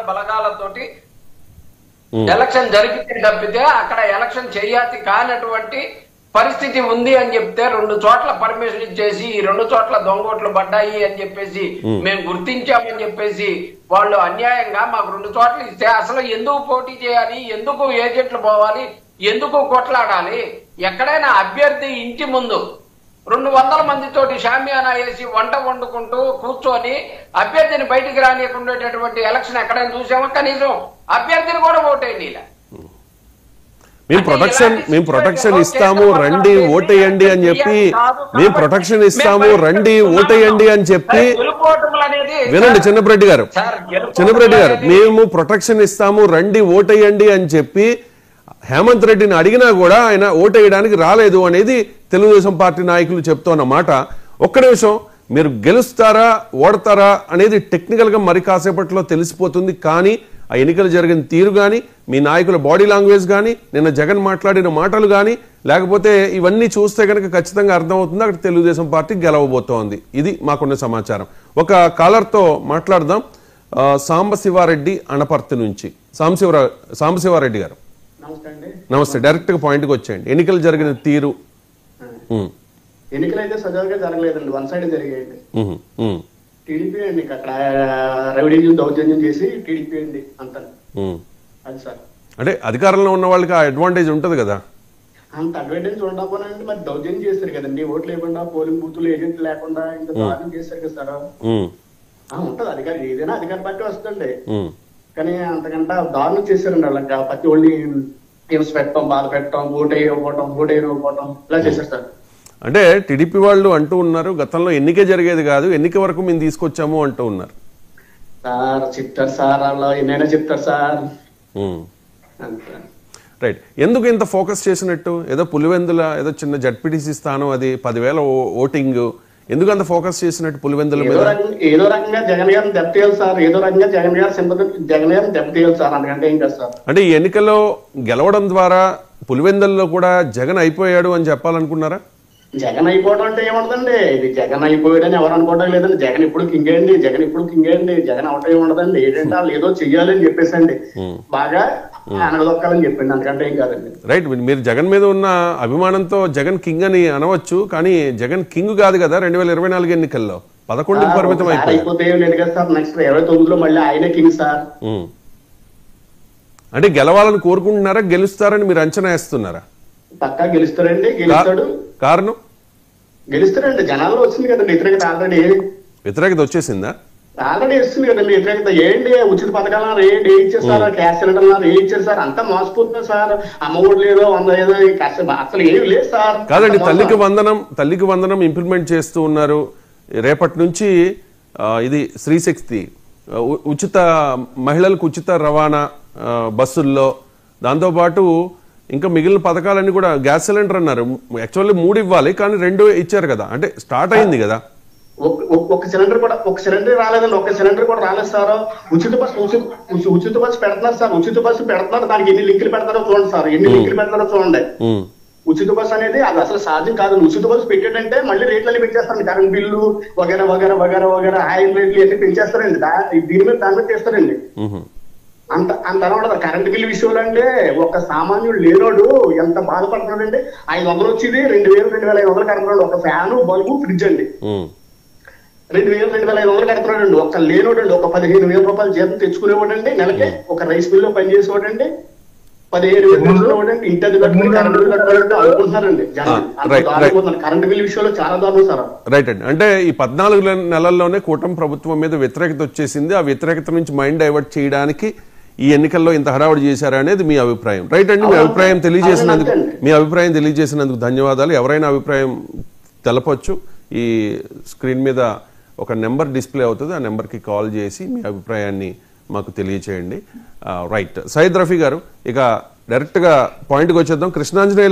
బలగాలతోటి election జరిగితే తప్పితే అక్కడ ఎలక్షన్ చేయాతి కానటువంటి పరిస్థితి ఉంది అని చెప్తే 2 చోట్ల పర్మిషన్ ఇచ్చేసి ఈ 2 చోట్ల దొంగోట్లు పడ్డాయి అని చెప్పేసి మేము గుర్తించామని చెప్పేసి వాళ్ళు అన్యాయంగా మాకు 2 చోట్ల ఇస్తే అసలు ఎందుకు పోటీ చేయాలి, ఎందుకు ఏజెంట్లు పోవాలి, ఎందుకు కొట్లాడాలి? ఎక్కడైనా అభ్యర్థి ఇంటి ముందు 200 మందితోటి షామియానా వేసి వంట వండుకుంటూ కూర్చొని అభ్యర్థిని బయటికి రానియకుండేటటువంటి ఎలక్షన్ ఎక్కడైనా చూసామో? కనీసం అభ్యర్థిని కూడా ఓటేయండి. ఇలా మేము ప్రొటెక్షన్ ఇస్తాము రండి ఓటేయండి అని చెప్పి, మేము ప్రొటెక్షన్ ఇస్తాము రండి ఓటేయండి అని చెప్పి, వినండి చిన్నపరెడ్డి గారు, మేము ప్రొటెక్షన్ ఇస్తాము రండి ఓటేయండి అని చెప్పి హేమంత్ రెడ్డిని అడిగినా కూడా ఆయన ఓటేయడానికి రాలేదు అనేది తెలుగుదేశం పార్టీ నాయకులు చెప్తున్న మాట. ఒక్క నిమిషం, మీరు గెలుస్తారా ఓడతారా అనేది టెక్నికల్ గా మరి కాసేపట్లో తెలిసిపోతుంది. కానీ ఆ ఎన్నికలు జరిగిన తీరు కానీ, మీ నాయకుల బాడీ లాంగ్వేజ్ కానీ, నిన్న జగన్ మాట్లాడిన మాటలు కానీ, లేకపోతే ఇవన్నీ చూస్తే కనుక ఖచ్చితంగా అర్థమవుతుంది అక్కడ తెలుగుదేశం పార్టీ గెలవబోతోంది. ఇది మాకున్న సమాచారం. ఒక కాలర్తో మాట్లాడదాం. సాంబశివారెడ్డి అనపర్తి నుంచి. సాంబశివారెడ్డి గారు నమస్తే. డైరెక్ట్ గా పాయింట్కి వచ్చేయండి. ఎన్నికలు జరిగిన తీరు. ఎన్నికలు అయితే సజావుగా జరగలేదండి, వన్ సైడ్ జరిగాయండి. టీడీపీ అండి, అక్కడ రెవెన్యూ దౌర్జన్యం చేసి టీడీపీ అండి అంతా. అది సార్, అంటే అధికారంలో ఉన్న వాళ్ళకి ఆ అడ్వాంటేజ్ ఉంటది కదా. అంత అడ్వాంటేజ్ ఉండకపోనండి, మరి దౌర్జన్యం చేస్తారు కదండి. ఓట్లు లేకుండా, పోలింగ్ బూతులు ఏజెంట్ లేకుండా ఇంకా దారుణం చేస్తారు కదా సార్. ఉంటది అధికారం, ఏదైనా అధికార పార్టీ వస్తుంది. కానీ అంతకంటే దారుణం చేశారండి వాళ్ళకి. ప్రతి ఒళ్ళని హింస పెట్టడం, బాధ పెట్టడం, ఓటేయకపోవడం ఇలా చేశారు సార్. అంటే టీడీపీ వాళ్ళు అంటూ ఉన్నారు గతంలో ఎన్నికే జరిగేది కాదు, ఎన్నిక వరకు మేము తీసుకొచ్చాము అంటూ ఉన్నారు. సార్ చెప్తారు సార్, అలా ఎన్నైనా చెప్తారు సార్. రైట్. ఎందుకు ఇంత ఫోకస్ చేసినట్టు? ఏదో పులివెందుల ఏదో చిన్న జడ్పీటీసీ స్థానం, అది 10,000 ఓటింగ్, ఎందుకు అంత ఫోకస్ చేసినట్టు పులివెందుల మీద? ఏదో రకంగా జగన్ గారిని దెబ్బతీయాలి సార్, ఏదో రకంగా జగన్ గారిని దెబ్బతీయాలి సార్, అందుకంటే ఏం కాదు సార్. అంటే ఈ ఎన్నికల్లో గెలవడం ద్వారా పులివెందుల్లో కూడా జగన్ అయిపోయాడు అని చెప్పాలనుకున్నారా? జగన్ అయిపోవడం అంటే ఏముండదండి, ఇది జగన్ అయిపోయాడని ఎవరు అనుకోవడం లేదండి. జగన్ ఇప్పుడు కింగ్ అయ్యండి, జగన్ అవటం ఏముండదండి. ఏంటంటే వాళ్ళు ఏదో చెయ్యాలని చెప్పేసండి, బాగా అనగదొక్కాలని చెప్పింది, అందుకంటే ఏం కాదండి. రైట్. మీరు జగన్ మీద ఉన్న అభిమానంతో జగన్ కింగ్ అని అనవచ్చు, కానీ జగన్ కింగ్ కాదు కదా 2024 ఎన్నికల్లో. 11కి పరిమితం అయిపోతే ఏం లేదు కదా సార్. నెక్స్ట్ 29లో మళ్ళీ ఆయనే కింగ్ సార్. అంటే గెలవాలని కోరుకుంటున్నారా, గెలుస్తారని మీరు అంచనా వేస్తున్నారా? పక్కా గెలుస్తారండి, గెలుస్తాడు. కారణం గెలుస్తారండి, జనాల్లో వచ్చింది కదండి వ్యతిరేకత. ఆల్రెడీ వ్యతిరేకత వచ్చేసిందా? ఆల్రెడీ వస్తుంది కదండి వ్యతిరేకత. ఏంటి ఉచిత పథకాలు ఏంటి ఇచ్చేస్తారు, గ్యాస్ సిలిండర్ ఇచ్చారు సార్, అంతా మోసపోతుంది సార్. అమ్మఒడి లేదో 100 ఏదో అసలు ఏమి లేదు సార్. కాదండి, తల్లికి వందనం ఇంప్లిమెంట్ చేస్తూ ఉన్నారు. రేపటి నుంచి ఇది శ్రీశక్తి ఉచిత మహిళలకు ఉచిత రవాణా బస్సుల్లో, దాంతోపాటు ఇంకా మిగిలిన పథకాలన్నీ కూడా. గ్యాస్ సిలిండర్ అన్నారు, యాక్చువల్లీ 3 ఇవ్వాలి కానీ 2 ఇచ్చారు కదా, అంటే స్టార్ట్ అయింది కదా. ఒక సిలిండర్ రాలేదండి, ఒక సిలిండర్ కూడా రాలేదు సార్. ఉచిత బస్సు పెడుతున్నారు సార్, ఉచిత బస్సు పెడుతున్నారు. దానికి ఎన్ని లింకులు పెడతారో చూడండి సార్, ఎన్ని లింకులు పెడతారో చూడండి. ఉచిత బస్సు అనేది అది అసలు సాధ్యం కాదు. ఉచిత బస్సు పెట్టాడంటే మళ్ళీ రేట్లన్నీ పెంచేస్తారండి, కరెంట్ బిల్లు వగేరా ఆయిల్ రేట్లు అన్ని పెంచేస్తారండి. దీని మీద దాని మీద చేస్తారండి. అంత అనమాట. కరెంట్ బిల్లు విషయంలో అంటే ఒక సామాన్యుడు లేనోడు ఎంత బాధపడుతున్నాడండి. 500 వచ్చేది 2,500 కడుతున్నాడు. ఒక ఫ్యాను, బల్బు, ఫ్రిడ్జ్ అండి 2,500 కడుతున్నాడు. ఒక లేనోడు అండి, ఒక 15,000 రూపాయలు జీతం తెచ్చుకునేవాడండి నెలకి. ఒక రైస్ మిల్ లో పనిచేసేవాడండి 15,000 ఇంటి అది కట్టుకుని కరెంట్ బిల్లు కట్టాలంటే అనుకుంటున్నారండి జనాలు. కరెంట్ బిల్లు విషయంలో చాలా దారుణం సార్. రైట్ అండి. అంటే ఈ 14 నెలల్లోనే కూటమి ప్రభుత్వం మీద వ్యతిరేకత వచ్చేసింది. ఆ వ్యతిరేకత నుంచి మైండ్ డైవర్ట్ చేయడానికి ఈ ఎన్నికల్లో ఇంత హడావుడి చేశారా అనేది మీ అభిప్రాయం. రైట్ అండి, మీ అభిప్రాయం తెలియజేసినందుకు ధన్యవాదాలు. ఎవరైనా అభిప్రాయం తెలపొచ్చు. ఈ స్క్రీన్ మీద ఒక నెంబర్ డిస్ప్లే అవుతుంది, ఆ నెంబర్కి కాల్ చేసి మీ అభిప్రాయాన్ని మాకు తెలియచేయండి. రైట్. సయ్యద్ రఫీ గారు, ఇక డైరెక్ట్గా పాయింట్కి వచ్చేద్దాం. కృష్ణాంజనేయులు